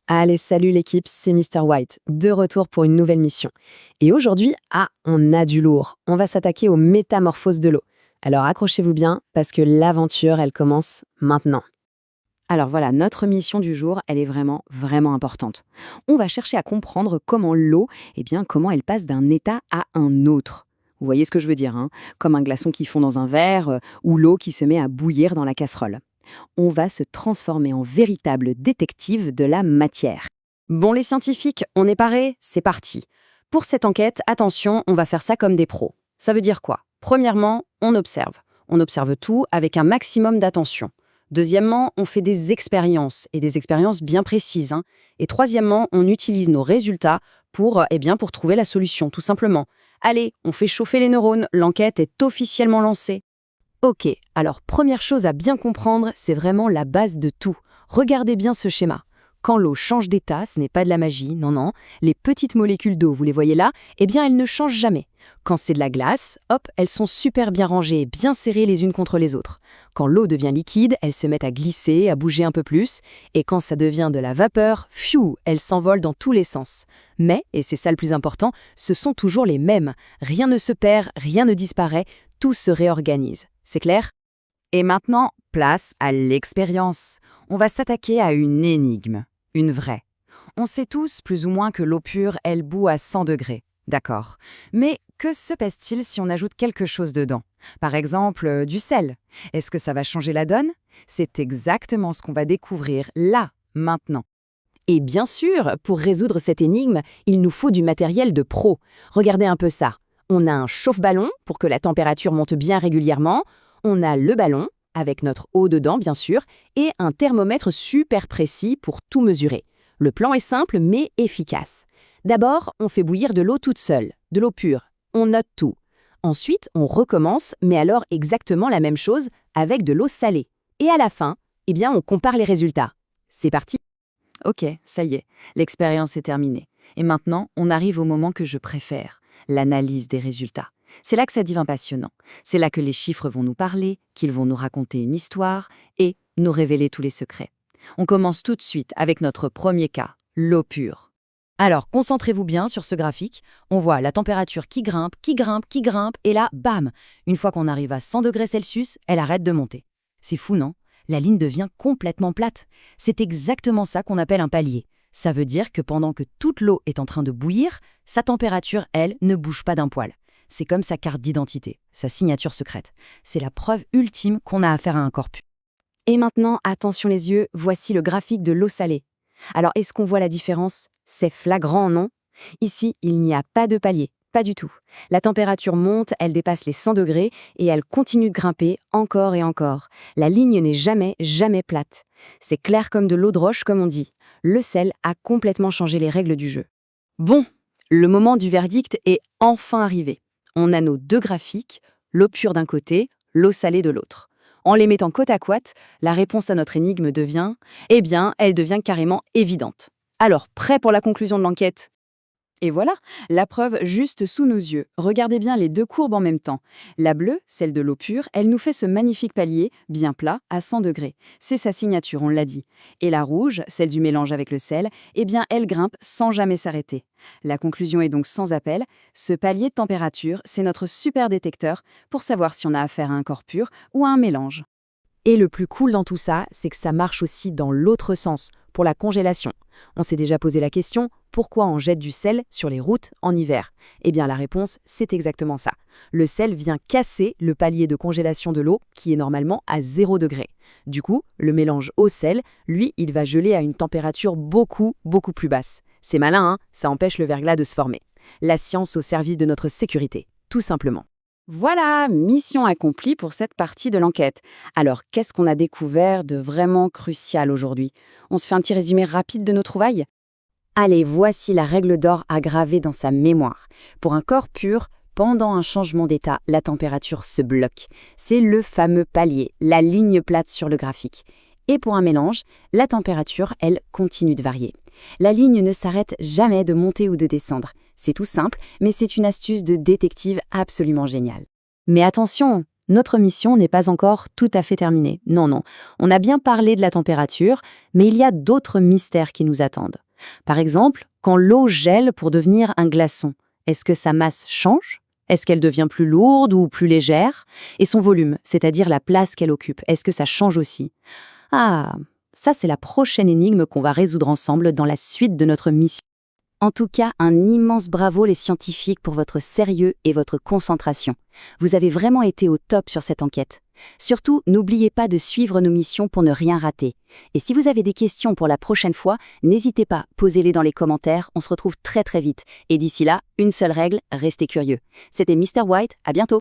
Allez, salut l'équipe, c'est Mr. White, de retour pour une nouvelle mission. Et aujourd'hui, on a du lourd. On va s'attaquer aux métamorphoses de l'eau. Alors accrochez-vous bien, parce que l'aventure, elle commence maintenant. Alors voilà, notre mission du jour, elle est vraiment, vraiment importante. On va chercher à comprendre comment l'eau, comment elle passe d'un état à un autre. Vous voyez ce que je veux dire, hein? Comme un glaçon qui fond dans un verre ou l'eau qui se met à bouillir dans la casserole. On va se transformer en véritable détective de la matière. Bon les scientifiques, on est parés, c'est parti. Pour cette enquête, attention, on va faire ça comme des pros. Ça veut dire quoi? Premièrement, on observe. On observe tout avec un maximum d'attention. Deuxièmement, on fait des expériences, et des expériences bien précises, hein. Et troisièmement, on utilise nos résultats pour trouver la solution, tout simplement. Allez, on fait chauffer les neurones, l'enquête est officiellement lancée. Ok, alors première chose à bien comprendre, c'est vraiment la base de tout. Regardez bien ce schéma. Quand l'eau change d'état, ce n'est pas de la magie, non, non. Les petites molécules d'eau, vous les voyez là, elles ne changent jamais. Quand c'est de la glace, hop, elles sont super bien rangées, bien serrées les unes contre les autres. Quand l'eau devient liquide, elles se mettent à glisser, à bouger un peu plus. Et quand ça devient de la vapeur, pfiou, elles s'envolent dans tous les sens. Mais, et c'est ça le plus important, ce sont toujours les mêmes. Rien ne se perd, rien ne disparaît, tout se réorganise. C'est clair? Et maintenant, place à l'expérience. On va s'attaquer à une énigme, une vraie. On sait tous plus ou moins que l'eau pure, elle bout à 100 degrés. D'accord. Mais que se passe-t-il si on ajoute quelque chose dedans? Par exemple, du sel. Est-ce que ça va changer la donne? C'est exactement ce qu'on va découvrir là, maintenant. Et bien sûr, pour résoudre cette énigme, il nous faut du matériel de pro. Regardez un peu ça. On a un chauffe-ballon pour que la température monte bien régulièrement. On a le ballon, avec notre eau dedans bien sûr, et un thermomètre super précis pour tout mesurer. Le plan est simple mais efficace. D'abord, on fait bouillir de l'eau toute seule, de l'eau pure. On note tout. Ensuite, on recommence, mais alors exactement la même chose avec de l'eau salée. Et à la fin, on compare les résultats. C'est parti. Ok, ça y est, l'expérience est terminée. Et maintenant, on arrive au moment que je préfère, l'analyse des résultats. C'est là que ça devient passionnant. C'est là que les chiffres vont nous parler, qu'ils vont nous raconter une histoire et nous révéler tous les secrets. On commence tout de suite avec notre premier cas, l'eau pure. Alors, concentrez-vous bien sur ce graphique. On voit la température qui grimpe, et là, bam! Une fois qu'on arrive à 100 degrés Celsius, elle arrête de monter. C'est fou, non? La ligne devient complètement plate. C'est exactement ça qu'on appelle un palier. Ça veut dire que pendant que toute l'eau est en train de bouillir, sa température, elle, ne bouge pas d'un poil. C'est comme sa carte d'identité, sa signature secrète. C'est la preuve ultime qu'on a affaire à un corps pur. Et maintenant, attention les yeux, voici le graphique de l'eau salée. Alors, est-ce qu'on voit la différence? C'est flagrant, non? Ici, il n'y a pas de palier, pas du tout. La température monte, elle dépasse les 100 degrés et elle continue de grimper encore et encore. La ligne n'est jamais, jamais plate. C'est clair comme de l'eau de roche, comme on dit. Le sel a complètement changé les règles du jeu. Bon, le moment du verdict est enfin arrivé. On a nos deux graphiques, l'eau pure d'un côté, l'eau salée de l'autre. En les mettant côte à côte, la réponse à notre énigme devient, elle devient carrément évidente. Alors, prêt pour la conclusion de l'enquête? Et voilà, la preuve juste sous nos yeux. Regardez bien les deux courbes en même temps. La bleue, celle de l'eau pure, elle nous fait ce magnifique palier, bien plat, à 100 degrés. C'est sa signature, on l'a dit. Et la rouge, celle du mélange avec le sel, elle grimpe sans jamais s'arrêter. La conclusion est donc sans appel. Ce palier de température, c'est notre super détecteur pour savoir si on a affaire à un corps pur ou à un mélange. Et le plus cool dans tout ça, c'est que ça marche aussi dans l'autre sens, pour la congélation. On s'est déjà posé la question, pourquoi on jette du sel sur les routes en hiver? La réponse, c'est exactement ça. Le sel vient casser le palier de congélation de l'eau, qui est normalement à 0 degré. Du coup, le mélange eau-sel, lui, il va geler à une température beaucoup, beaucoup plus basse. C'est malin, hein? Ça empêche le verglas de se former. La science au service de notre sécurité, tout simplement. Voilà, mission accomplie pour cette partie de l'enquête. Alors, qu'est-ce qu'on a découvert de vraiment crucial aujourd'hui? On se fait un petit résumé rapide de nos trouvailles? Allez, voici la règle d'or à graver dans sa mémoire. Pour un corps pur, pendant un changement d'état, la température se bloque. C'est le fameux palier, la ligne plate sur le graphique. Et pour un mélange, la température, elle, continue de varier. La ligne ne s'arrête jamais de monter ou de descendre. C'est tout simple, mais c'est une astuce de détective absolument géniale. Mais attention, Notre mission n'est pas encore tout à fait terminée. Non, non. On a bien parlé de la température, mais il y a d'autres mystères qui nous attendent. Par exemple, quand l'eau gèle pour devenir un glaçon, est-ce que sa masse change? Est-ce qu'elle devient plus lourde ou plus légère? Et son volume, c'est-à-dire la place qu'elle occupe, est-ce que ça change aussi? Ah, ça c'est la prochaine énigme qu'on va résoudre ensemble dans la suite de notre mission. En tout cas, un immense bravo les scientifiques pour votre sérieux et votre concentration. Vous avez vraiment été au top sur cette enquête. Surtout, n'oubliez pas de suivre nos missions pour ne rien rater. Et si vous avez des questions pour la prochaine fois, n'hésitez pas, posez-les dans les commentaires, on se retrouve très très vite. Et d'ici là, une seule règle, restez curieux. C'était Mr. White, à bientôt.